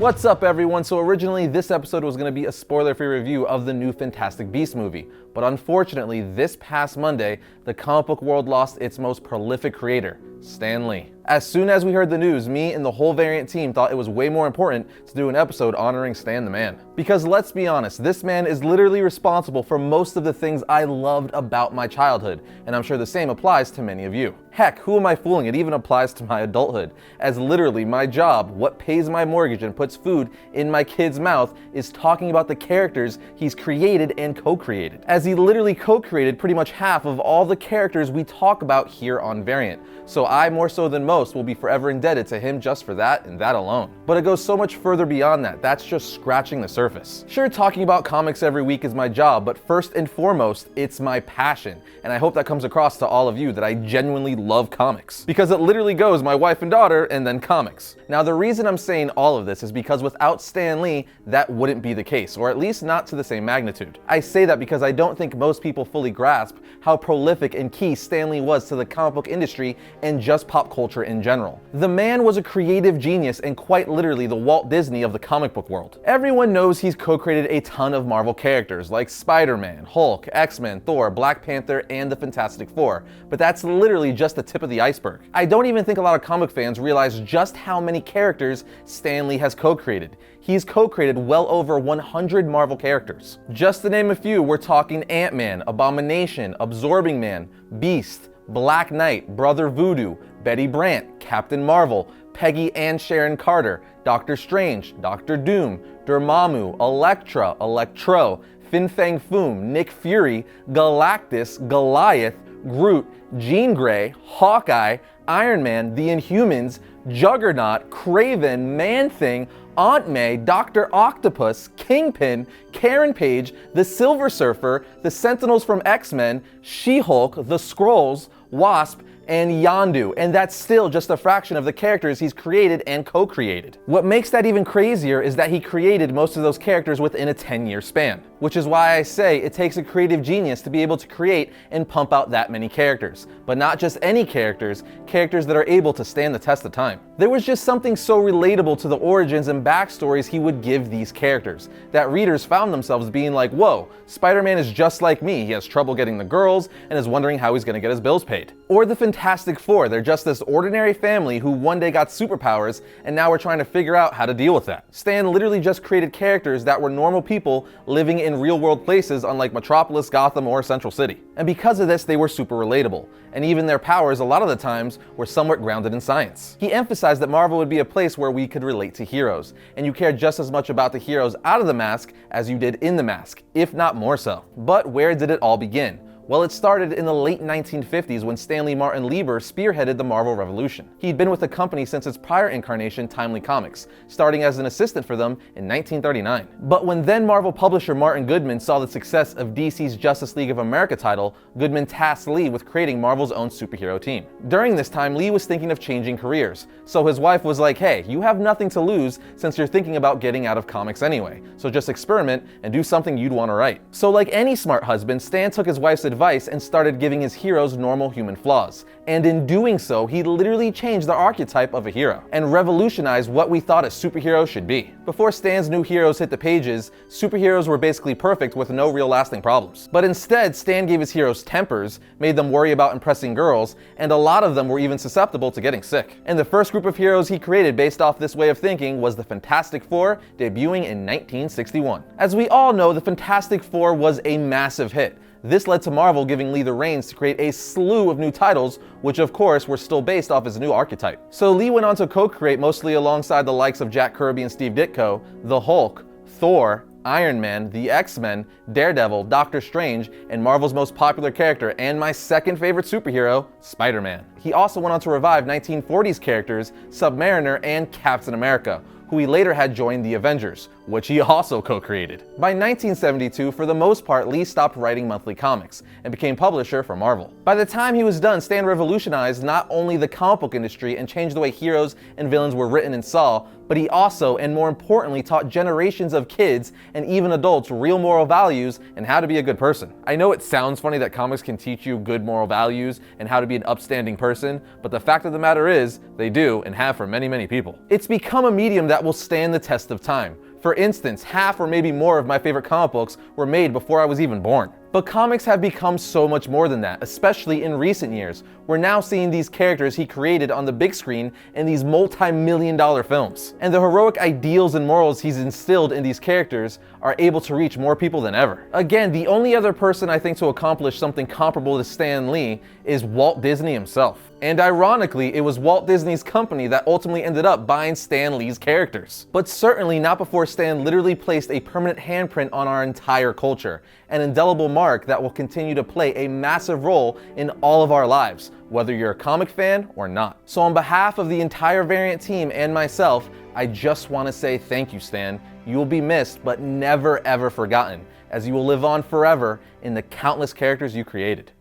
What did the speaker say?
What's up, everyone? So originally this episode was going to be a spoiler-free review of the new Fantastic Beasts movie, but unfortunately this past Monday, the comic book world lost its most prolific creator, Stan Lee. As soon as we heard the news, me and the whole Variant team thought it was way more important to do an episode honoring Stan the man. Because let's be honest, this man is literally responsible for most of the things I loved about my childhood, and I'm sure the same applies to many of you. Heck, who am I fooling? It even applies to my adulthood, as literally my job, what pays my mortgage and puts food in my kid's mouth, is talking about the characters he's created and co-created. As he literally co-created pretty much half of all the characters we talk about here on Variant. So I, more so than most, will be forever indebted to him just for that and that alone. But it goes so much further beyond that. That's just scratching the surface. Sure, talking about comics every week is my job, but first and foremost, it's my passion. And I hope that comes across to all of you that I genuinely love comics. Because it literally goes my wife and daughter and then comics. Now, the reason I'm saying all of this is because without Stan Lee, that wouldn't be the case, or at least not to the same magnitude. I say that because I don't think most people fully grasp how prolific and key Stan Lee was to the comic book industry and just pop culture in general. The man was a creative genius and quite literally the Walt Disney of the comic book world. Everyone knows he's co-created a ton of Marvel characters like Spider-Man, Hulk, X-Men, Thor, Black Panther, and the Fantastic Four, but that's literally just the tip of the iceberg. I don't even think a lot of comic fans realize just how many characters Stan Lee has co-created. He's co-created well over 100 Marvel characters. Just to name a few, we're talking Ant-Man, Abomination, Absorbing Man, Beast, Black Knight, Brother Voodoo, Betty Brant, Captain Marvel, Peggy and Sharon Carter, Doctor Strange, Doctor Doom, Dormammu, Elektra, Electro, Fin Fang Foom, Nick Fury, Galactus, Goliath, Groot, Jean Grey, Hawkeye, Iron Man, The Inhumans, Juggernaut, Kraven, Man-Thing, Aunt May, Dr. Octopus, Kingpin, Karen Page, the Silver Surfer, the Sentinels from X-Men, She-Hulk, the Skrulls, Wasp, and Yondu, and that's still just a fraction of the characters he's created and co-created. What makes that even crazier is that he created most of those characters within a 10-year span, which is why I say it takes a creative genius to be able to create and pump out that many characters. But not just any characters, characters that are able to stand the test of time. There was just something so relatable to the origins and backstories he would give these characters, that readers found themselves being like, whoa, Spider-Man is just like me, he has trouble getting the girls and is wondering how he's gonna get his bills paid. Or the Fantastic Four, they're just this ordinary family who one day got superpowers and now we're trying to figure out how to deal with that. Stan literally just created characters that were normal people living in real world places unlike Metropolis, Gotham, or Central City. And because of this, they were super relatable. And even their powers, a lot of the times, were somewhat grounded in science. He emphasized that Marvel would be a place where we could relate to heroes, and you cared just as much about the heroes out of the mask as you did in the mask, if not more so. But where did it all begin? Well, it started in the late 1950s when Stanley Martin Lieber spearheaded the Marvel Revolution. He'd been with the company since its prior incarnation, Timely Comics, starting as an assistant for them in 1939. But when then Marvel publisher Martin Goodman saw the success of DC's Justice League of America title, Goodman tasked Lee with creating Marvel's own superhero team. During this time, Lee was thinking of changing careers, so his wife was like, hey, you have nothing to lose since you're thinking about getting out of comics anyway, so just experiment and do something you'd want to write. So like any smart husband, Stan took his wife's advice and started giving his heroes normal human flaws. And in doing so, he literally changed the archetype of a hero and revolutionized what we thought a superhero should be. Before Stan's new heroes hit the pages, superheroes were basically perfect with no real lasting problems. But instead, Stan gave his heroes tempers, made them worry about impressing girls, and a lot of them were even susceptible to getting sick. And the first group of heroes he created based off this way of thinking was the Fantastic Four, debuting in 1961. As we all know, the Fantastic Four was a massive hit. This led to Marvel giving Lee the reins to create a slew of new titles, which of course were still based off his new archetype. So Lee went on to co-create, mostly alongside the likes of Jack Kirby and Steve Ditko, the Hulk, Thor, Iron Man, the X-Men, Daredevil, Doctor Strange, and Marvel's most popular character and my second favorite superhero, Spider-Man. He also went on to revive 1940s characters Submariner and Captain America, who he later had join the Avengers, which he also co-created. By 1972, for the most part, Lee stopped writing monthly comics and became publisher for Marvel. By the time he was done, Stan revolutionized not only the comic book industry and changed the way heroes and villains were written and saw, but he also, and more importantly, taught generations of kids and even adults real moral values and how to be a good person. I know it sounds funny that comics can teach you good moral values and how to be an upstanding person, but the fact of the matter is, they do and have for many, many people. It's become a medium that that will stand the test of time. For instance, half or maybe more of my favorite comic books were made before I was even born. But comics have become so much more than that, especially in recent years. We're now seeing these characters he created on the big screen in these multi-million-dollar films. And the heroic ideals and morals he's instilled in these characters are able to reach more people than ever. Again, the only other person I think to accomplish something comparable to Stan Lee is Walt Disney himself. And ironically, it was Walt Disney's company that ultimately ended up buying Stan Lee's characters. But certainly not before Stan literally placed a permanent handprint on our entire culture, an indelible mark that will continue to play a massive role in all of our lives, whether you're a comic fan or not. So on behalf of the entire Variant team and myself, I just want to say thank you, Stan. You will be missed, but never ever forgotten, as you will live on forever in the countless characters you created.